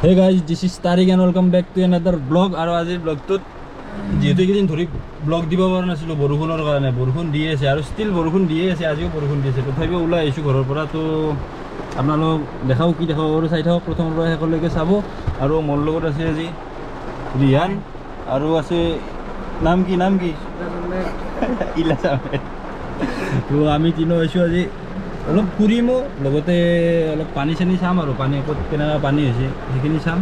Hey guys, this is Tariq and welcome back to another vlog. আৰু আজিৰ ব্লগটোত যেহেতু এইকেইদিন ধৰি ব্লগ দিব পৰা নাছিলোঁ বৰষুণৰ কাৰণে, বৰষুণ দি আছে আৰু ষ্টিল বৰষুণ দিয়ে আছে, আজিও বৰষুণ দি আছে। তথাপিও ওলাই আহিছোঁ ঘৰৰ পৰা। তো আপোনালোক দেখাওঁ কি দেখাওঁ আৰু চাই থাকক, প্ৰথমৰ পৰা শেষলৈকে চাব। আৰু মোৰ লগত আছে আজি ৰিহান আৰু আছে নাম কি ইলাছ আহমেদ। তো আমি তিনিও আহিছোঁ আজি অলপ ফুৰিমো, লগতে অলপ পানী চানী চাম আৰু পানী ক'ত কেনেকুৱা পানী হৈছে সেইখিনি চাম।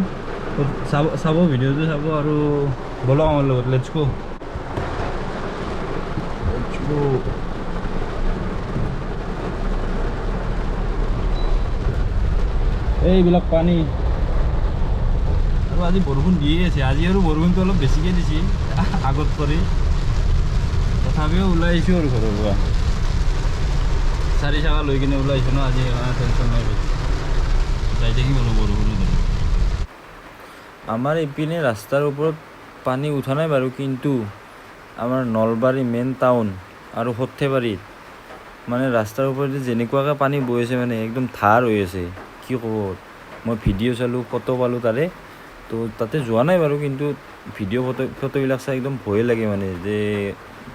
চাব ভিডিঅ'টো চাব আৰু ব'লক আমাৰ লগত, লেটছ গো। এইবিলাক পানী আৰু আজি বৰষুণ দিয়ে আছে, আজি আৰু বৰষুণটো অলপ বেছিকৈ দিছে আগত কৰি। তথাপিও ওলাই আহিছোঁ আৰু ঘৰৰ পৰা, 4 চকা লৈ কিনে ওলাইছোঁ ন আজি, সেইকাৰণে টেনশ্যন নাই। যাই থাকি গ'লো বৰষুণো ধৰি। আমাৰ ইপিনে ৰাস্তাৰ ওপৰত পানী উঠা নাই বাৰু, কিন্তু আমাৰ নলবাৰী মেইন টাউন আৰু সৰ্থেবাৰীত মানে ৰাস্তাৰ ওপৰত যেনেকুৱাকৈ পানী বৈ আছে, মানে একদম ধাৰ হৈ আছে, কি ক'ব। মই ভিডিঅ' চালোঁ, ফটো পালোঁ তাৰে, তো তাতে যোৱা নাই বাৰু, কিন্তু ভিডিঅ' ফটোবিলাক চাই একদম ভয়ে লাগে, মানে যে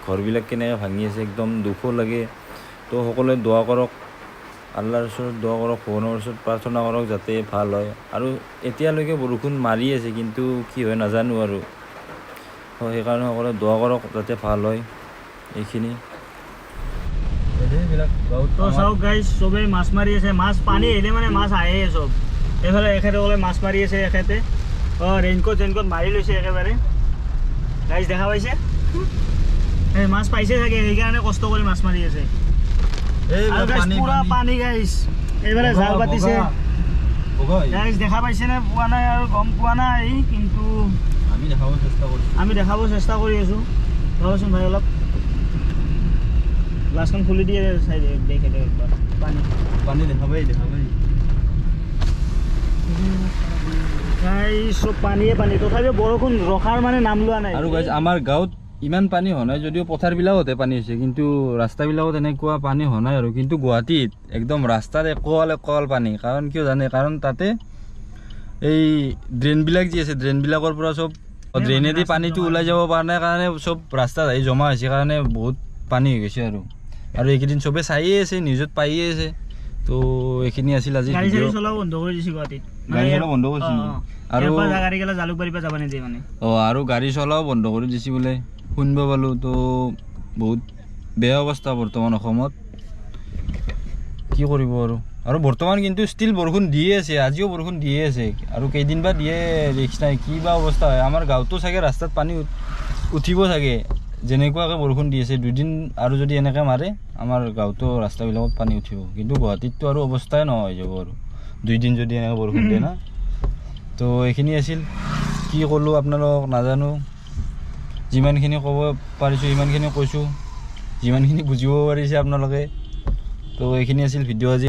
ঘৰবিলাক কেনেকৈ ভাঙি আছে, একদম দুখো লাগে। তো সকলোৱে দোৱা কৰক, আল্লাহৰ ওচৰত দোৱা কৰক, ভগৱানৰ ওচৰত প্ৰাৰ্থনা কৰক যাতে ভাল হয়। আৰু এতিয়ালৈকে বৰষুণ মাৰি আছে, কিন্তু কি হয় নাজানো আৰু। সেইকাৰণে সকলোৱে দোৱা কৰক যাতে ভাল হয় এইখিনি। তো চাওক গাইজ, চবেই মাছ মাৰি আছে। মাছ পানী আহিলে মানে মাছ আহে চব। এইফালে এখেতসকলে মাছ মাৰি আছে, এখেতে ৰেইনকোট মাৰি লৈছে একেবাৰে। গাইজ দেখা পাইছে, এই মাছ পাইছে চাগে, সেইকাৰণে কষ্ট কৰি মাছ মাৰি আছে। পুৰা পানী গাইজ, এইফালে জাল পাতিছে গাইজ, দেখা পাইছে নে পোৱা নাই আৰু গম পোৱা নাই, কিন্তু আমি দেখাব চেষ্টা কৰি আছোঁ। ধৰকচোন ভাই, অলপ গ্লাছখন খুলি দিয়ে চাই দেখে একবাৰ পানী দেখাবাই গাইজ, চব পানীয়ে পানী। তথাপিও বৰষুণ ৰখাৰ মানে নাম লোৱা নাই। আৰু গাইজ আমাৰ গাঁৱত ইমান পানী হোৱা নাই যদিও পথাৰবিলাকতে পানী হৈছে, কিন্তু ৰাস্তাবিলাকত এনেকুৱা পানী হোৱা নাই আৰু। কিন্তু গুৱাহাটীত একদম ৰাস্তাত একোৱাল পানী। কাৰণ কিয় জানে, কাৰণ তাতে এই ড্ৰেইনবিলাক যি আছে, ড্ৰেইনবিলাকৰ পৰা চব ড্ৰেইনেদি পানীটো ওলাই যাব পৰা নাই কাৰণে চব ৰাস্তাত আহি জমা হৈছে, কাৰণে বহুত পানী হৈ গৈছে। আৰু এইকেইদিন চবে চাইয়ে আছে, নিউজত পাইয়ে আছে। তো এইখিনি আছিল আজি ভিডিঅ'। চলাব বন্ধ কৰি দিছে গুৱাহাটীত, গাড়ী চলাব বন্ধ কৰিছে আৰু জালুকবাৰীৰ পৰা যাব নিদিয়ে মানে। আৰু গাড়ী চলাও বন্ধ কৰি দিছে বোলে, শুনিব পালোঁ। তো বহুত বেয়া অৱস্থা বৰ্তমান অসমত, কি কৰিব আৰু বৰ্তমান কিন্তু ষ্টিল বৰষুণ দিয়ে আছে, আজিও বৰষুণ দিয়ে আছে আৰু কেইদিন বা দিয়ে ৰিক্স নাই, কি বা অৱস্থা হয়। আমাৰ গাঁৱতো চাগে ৰাস্তাত পানী উঠিব চাগে, যেনেকুৱাকৈ বৰষুণ দি আছে। 2 দিন আৰু যদি এনেকৈ মাৰে, আমাৰ গাঁৱতো ৰাস্তাবিলাকত পানী উঠিব। কিন্তু গুৱাহাটীততো আৰু অৱস্থাই নোহোৱা হৈ যাব আৰু 2 দিন যদি এনেকৈ বৰষুণ দিয়ে না। তো এইখিনি আছিল, কি ক'লোঁ আপোনালোকক নাজানো। যিমানখিনি ক'ব পাৰিছোঁ সিমানখিনি কৈছোঁ, যিমানখিনি বুজিব পাৰিছে আপোনালোকে। তো এইখিনি আছিল ভিডিঅ' আজি।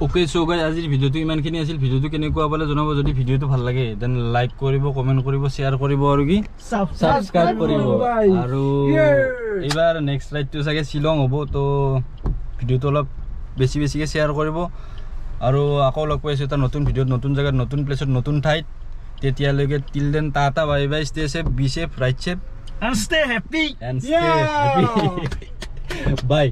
অ'কে, চ' গাইজ আজিৰ ভিডিঅ'টো ইমানখিনি আছিল। ভিডিঅ'টো কেনেকুৱা পালে জনাব। যদি ভিডিঅ'টো ভাল লাগে দেন লাইক কৰিব, কমেণ্ট কৰিব, শ্বেয়াৰ কৰিব আৰু কি ছাবস্ক্ৰাইব কৰিব। আৰু এইবাৰ নেক্সট ৰাইডটো চাগে শ্বিলং হ'ব, তো ভিডিঅ'টো অলপ বেছিকৈ শ্বেয়াৰ কৰিব। আৰু আকৌ লগ পাইছোঁ এটা নতুন ভিডিঅ'ত, নতুন জেগাত, নতুন প্লেচত, নতুন ঠাইত। তেতিয়ালৈকে till then tata, bye bye, stay safe, be safe, ride safe, and stay happy. By.